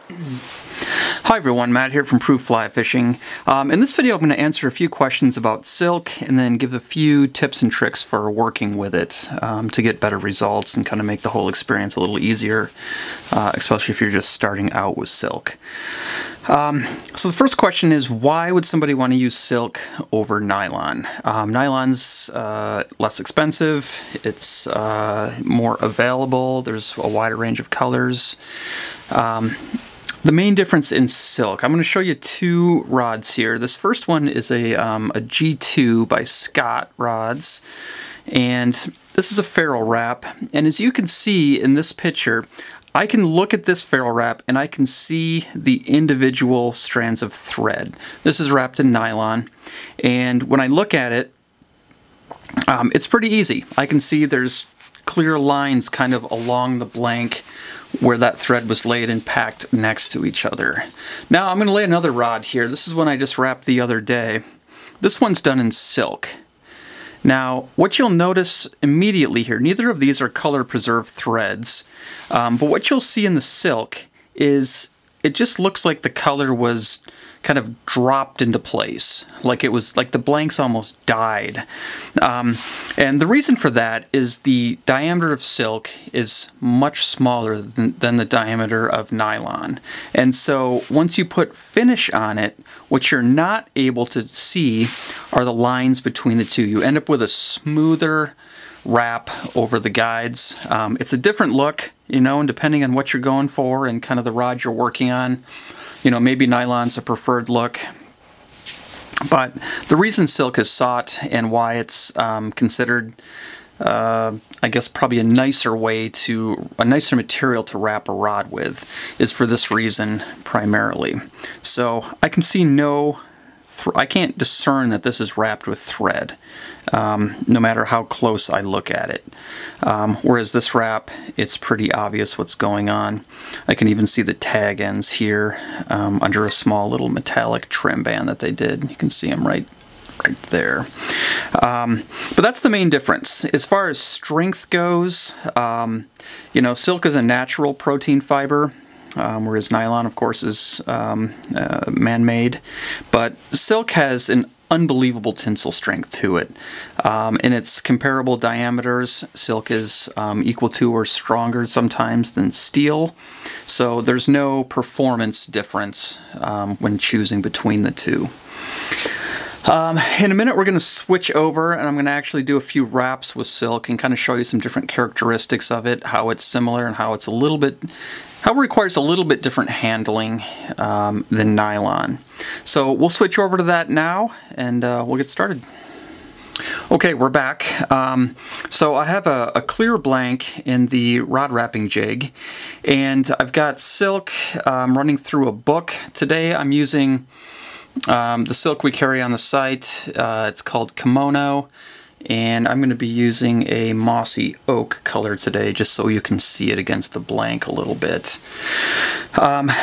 Hi everyone, Matt here from Proof Fly Fishing. In this video I'm going to answer a few questions about silk and then give a few tips and tricks for working with it to get better results and kind of make the whole experience a little easier, especially if you're just starting out with silk. So the first question is, why would somebody want to use silk over nylon? Nylon's less expensive, it's more available, there's a wider range of colors. The main difference in silk, I'm going to show you two rods here. This first one is a G2 by Scott rods, and this is a ferrule wrap. And as you can see in this picture, I can look at this ferrule wrap and I can see the individual strands of thread. This is wrapped in nylon, and when I look at it, it's pretty easy. I can see there's clear lines kind of along the blank where that thread was laid and packed next to each other. Now I'm going to lay another rod here. This is one I just wrapped the other day. This one's done in silk. Now what you'll notice immediately here, neither of these are color preserved threads, but what you'll see in the silk is it just looks like the color was kind of dropped into place, like it was like the blanks almost died. And the reason for that is the diameter of silk is much smaller than the diameter of nylon. And so once you put finish on it, what you're not able to see are the lines between the two. You end up with a smoother wrap over the guides. It's a different look, you know, and depending on what you're going for and kind of the rod you're working on, you know, maybe nylon's a preferred look. But the reason silk is sought and why it's considered, I guess, probably a nicer material to wrap a rod with is for this reason primarily. So I can see I can't discern that this is wrapped with thread, no matter how close I look at it. Whereas this wrap, it's pretty obvious what's going on. I can even see the tag ends here under a small little metallic trim band that they did. You can see them right there. But that's the main difference. As far as strength goes, you know, silk is a natural protein fiber. Whereas nylon, of course, is man-made. But silk has an unbelievable tensile strength to it. In its comparable diameters, silk is equal to or stronger sometimes than steel. So there's no performance difference when choosing between the two. In a minute we're going to switch over and I'm going to actually do a few wraps with silk and kind of show you some different characteristics of it, how it's similar and how it's how it requires a little bit different handling than nylon. So we'll switch over to that now and we'll get started. Okay, we're back. So I have a clear blank in the rod wrapping jig, and I've got silk running through a book. Today I'm using the silk we carry on the site. It's called Kimono, and I'm going to be using a mossy oak color today just so you can see it against the blank a little bit.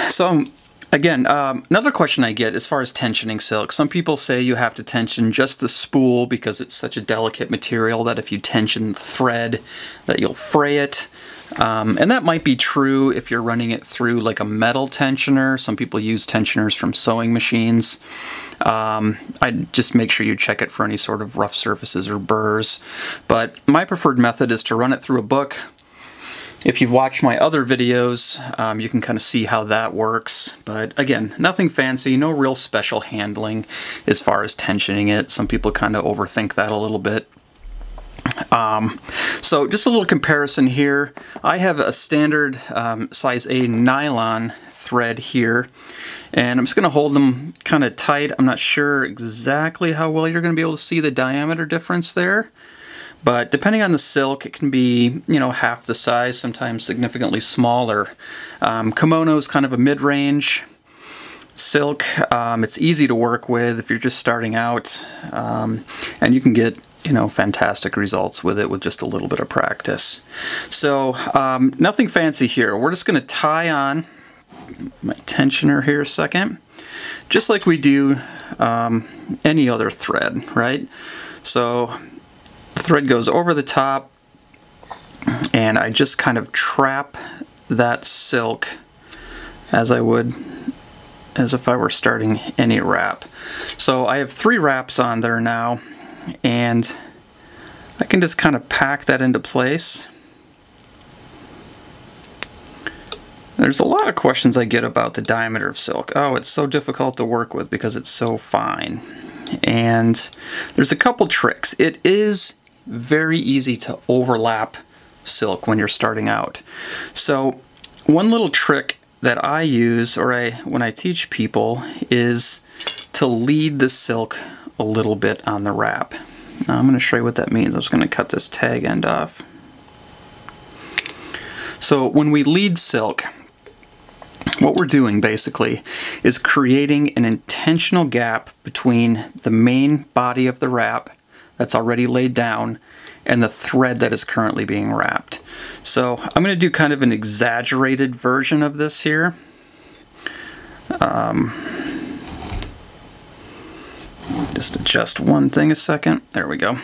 So again, another question I get as far as tensioning silk. Some people say you have to tension just the spool because it's such a delicate material that if you tension the thread that you'll fray it. And that might be true if you're running it through like a metal tensioner. Some people use tensioners from sewing machines. I'd just make sure you check it for any sort of rough surfaces or burrs. But my preferred method is to run it through a book. If you've watched my other videos, you can kind of see how that works. But again, nothing fancy, no real special handling as far as tensioning it. Some people kind of overthink that a little bit. So just a little comparison here. I have a standard size A nylon thread here, and I'm just going to hold them kind of tight. I'm not sure exactly how well you're going to be able to see the diameter difference there, but depending on the silk, it can be, you know, half the size, sometimes significantly smaller. Kimono is kind of a mid-range silk. It's easy to work with if you're just starting out, and you can get, you know, fantastic results with it with just a little bit of practice. So nothing fancy here. We're just going to tie on my tensioner here a second, just like we do any other thread, right? So the thread goes over the top and I just kind of trap that silk as I would as if I were starting any wrap. So I have 3 wraps on there now, and I can just kind of pack that into place. There's a lot of questions I get about the diameter of silk. Oh, it's so difficult to work with because it's so fine. And there's a couple tricks. It is very easy to overlap silk when you're starting out. So one little trick that I use, or when I teach people, is to lead the silk a little bit on the wrap. Now I'm going to show you what that means. I'm just going to cut this tag end off. So when we lead silk, what we're doing basically is creating an intentional gap between the main body of the wrap that's already laid down and the thread that is currently being wrapped. So I'm going to do kind of an exaggerated version of this here. Just adjust one thing a second. There we go.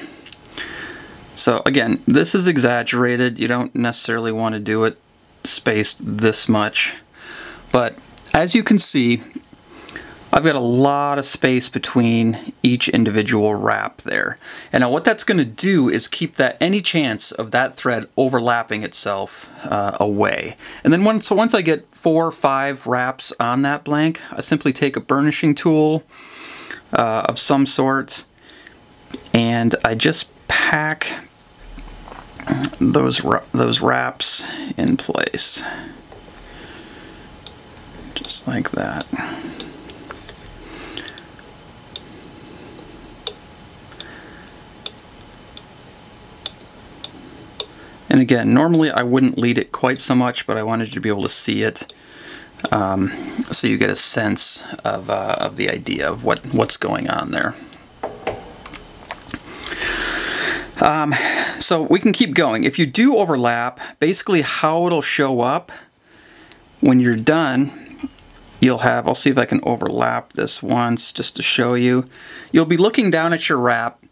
So again, this is exaggerated. You don't necessarily want to do it spaced this much. But as you can see, I've got a lot of space between each individual wrap there. And now what that's going to do is keep that any chance of that thread overlapping itself away. And then once I get 4 or 5 wraps on that blank, I simply take a burnishing tool of some sort, and I just pack those wraps in place. Just like that. And again, normally I wouldn't lead it quite so much, but I wanted you to be able to see it, so you get a sense of the idea of what's going on there. So we can keep going. If you do overlap, basically how it'll show up when you're done, you'll have, I'll see if I can overlap this once just to show you. You'll be looking down at your wrap,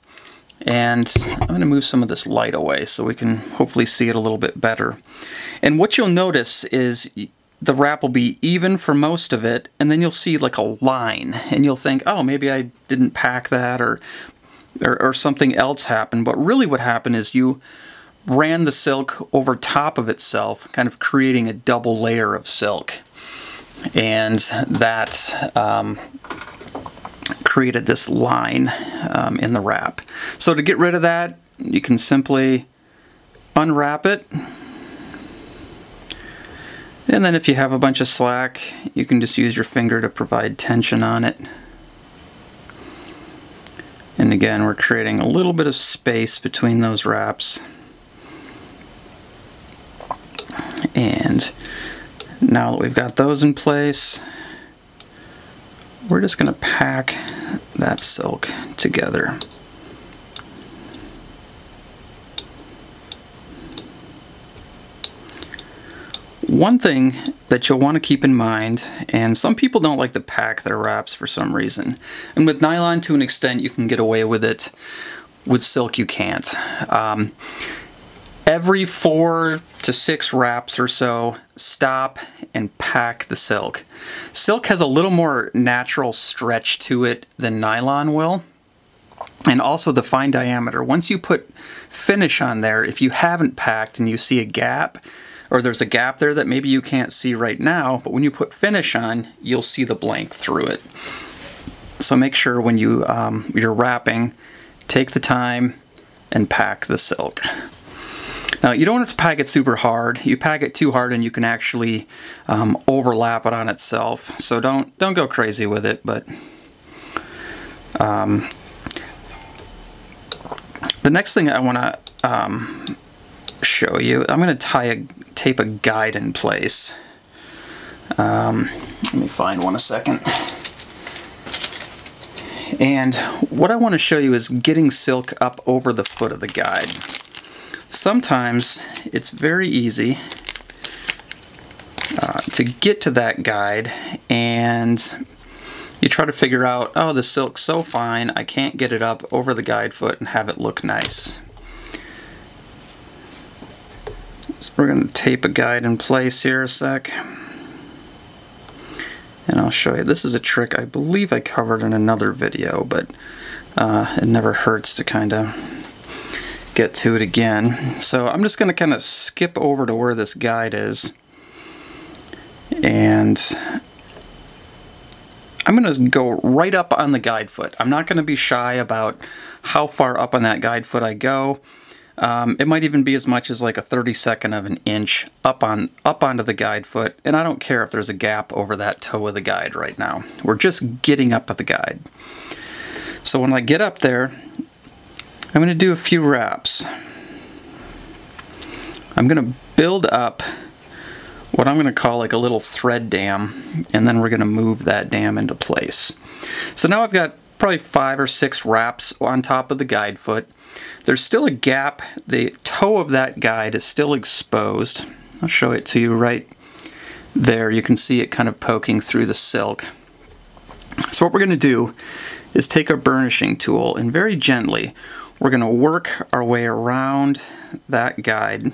and I'm going to move some of this light away so we can hopefully see it a little bit better. And what you'll notice is the wrap will be even for most of it, and then you'll see like a line, and you'll think, oh, maybe I didn't pack that, or something else happened. But really what happened is you ran the silk over top of itself, kind of creating a double layer of silk. And that created this line in the wrap. So to get rid of that, you can simply unwrap it. And then if you have a bunch of slack, you can just use your finger to provide tension on it. And again, we're creating a little bit of space between those wraps. And now that we've got those in place, we're just going to pack that silk together. One thing that you'll want to keep in mind, and some people don't like to pack their wraps for some reason, and with nylon to an extent you can get away with it, with silk you can't. Every 4 to 6 wraps or so, stop and pack the silk. Silk has a little more natural stretch to it than nylon will, and also the fine diameter. Once you put finish on there, if you haven't packed and you see a gap, or there's a gap there that maybe you can't see right now, but when you put finish on, you'll see the blank through it. So make sure when you're wrapping, take the time and pack the silk. Now you don't have to pack it super hard. You pack it too hard and you can actually overlap it on itself. So don't go crazy with it. But the next thing I want to show you, I'm going to tape a guide in place. Let me find one a second. And what I want to show you is getting silk up over the foot of the guide. Sometimes it's very easy to get to that guide, and you try to figure out, oh, the silk's so fine, I can't get it up over the guide foot and have it look nice. So we're going to tape a guide in place here a sec. And I'll show you. This is a trick I believe I covered in another video, but it never hurts to kind of get to it again. So I'm just going to kind of skip over to where this guide is, and I'm going to go right up on the guide foot. I'm not going to be shy about how far up on that guide foot I go. It might even be as much as like a 32nd of an inch up onto the guide foot, and I don't care if there's a gap over that toe of the guide right now. We're just getting up at the guide. So when I get up there, I'm going to do a few wraps. I'm going to build up what I'm going to call like a little thread dam, and then we're going to move that dam into place. So now I've got probably 5 or 6 wraps on top of the guide foot. There's still a gap. The toe of that guide is still exposed. I'll show it to you right there. You can see it kind of poking through the silk. So what we're going to do is take a burnishing tool, and very gently we're going to work our way around that guide,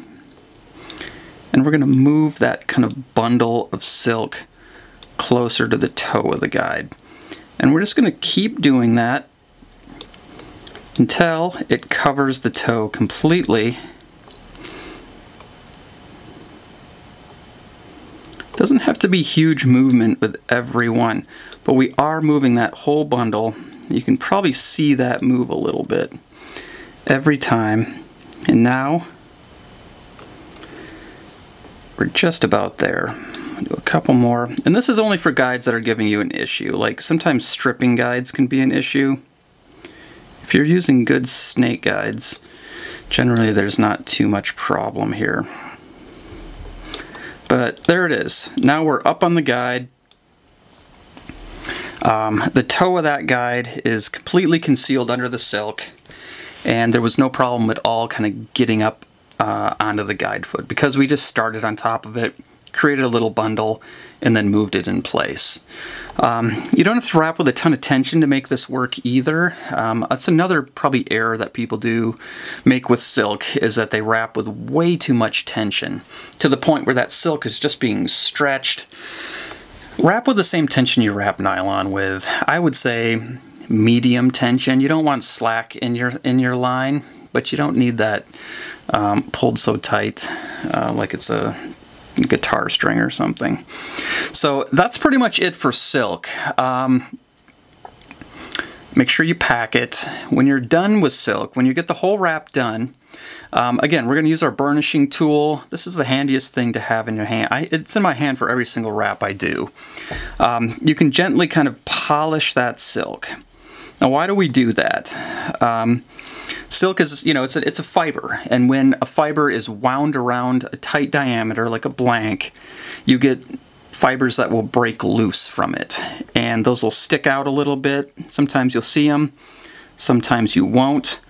and we're going to move that kind of bundle of silk closer to the toe of the guide. And we're just going to keep doing that until it covers the toe completely. Doesn't have to be huge movement with every one, but we are moving that whole bundle. You can probably see that move a little bit every time. And now we're just about there. I'll do a couple more. And this is only for guides that are giving you an issue. Like sometimes stripping guides can be an issue. If you're using good snake guides, generally there's not too much problem here. But there it is. Now we're up on the guide. The toe of that guide is completely concealed under the silk, and there was no problem at all kind of getting up onto the guide foot because we just started on top of it, created a little bundle, and then moved it in place. You don't have to wrap with a ton of tension to make this work either. That's another probably error that people do make with silk, is that they wrap with way too much tension to the point where that silk is just being stretched. Wrap with the same tension you wrap nylon with. I would say medium tension. You don't want slack in your line, but you don't need that pulled so tight like it's a guitar string or something. So that's pretty much it for silk. Make sure you pack it. When you're done with silk, when you get the whole wrap done, again, we're going to use our burnishing tool. This is the handiest thing to have in your hand. It's in my hand for every single wrap I do. You can gently kind of polish that silk. Now, why do we do that? Silk is, it's a fiber, and when a fiber is wound around a tight diameter like a blank, you get fibers that will break loose from it, and those will stick out a little bit. Sometimes you'll see them, sometimes you won't,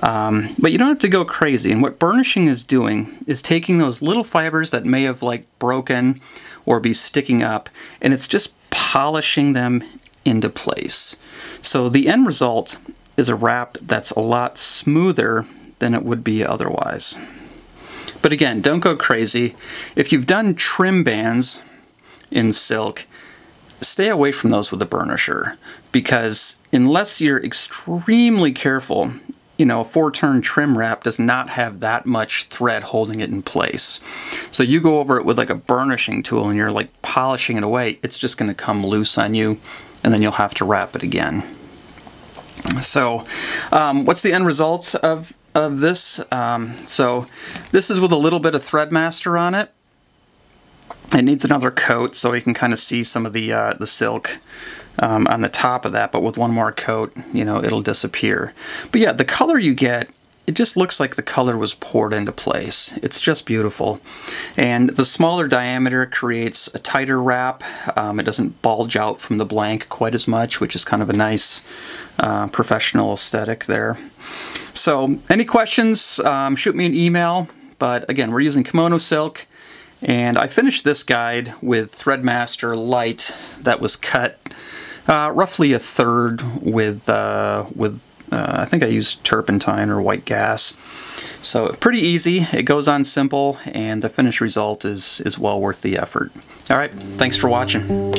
but you don't have to go crazy. And what burnishing is doing is taking those little fibers that may have like broken or be sticking up, and it's just polishing them into place. So the end result is a wrap that's a lot smoother than it would be otherwise. But again, don't go crazy. If you've done trim bands in silk, stay away from those with a burnisher, because unless you're extremely careful, a 4-turn trim wrap does not have that much thread holding it in place. So you go over it with like a burnishing tool and you're like polishing it away, it's just going to come loose on you, and then you'll have to wrap it again. So what's the end result of this? So this is with a little bit of Threadmaster on it. It needs another coat so you can kind of see some of the silk on the top of that, but with one more coat, it'll disappear. But yeah, the color you get, it just looks like the color was poured into place. It's just beautiful. And the smaller diameter creates a tighter wrap. It doesn't bulge out from the blank quite as much, which is kind of a nice professional aesthetic there. So any questions, shoot me an email. But again, we're using kimono silk, and I finished this guide with Threadmaster Light that was cut roughly a third with I think I used turpentine or white gas. So pretty easy, it goes on simple, and the finished result is well worth the effort. Alright, thanks for watching.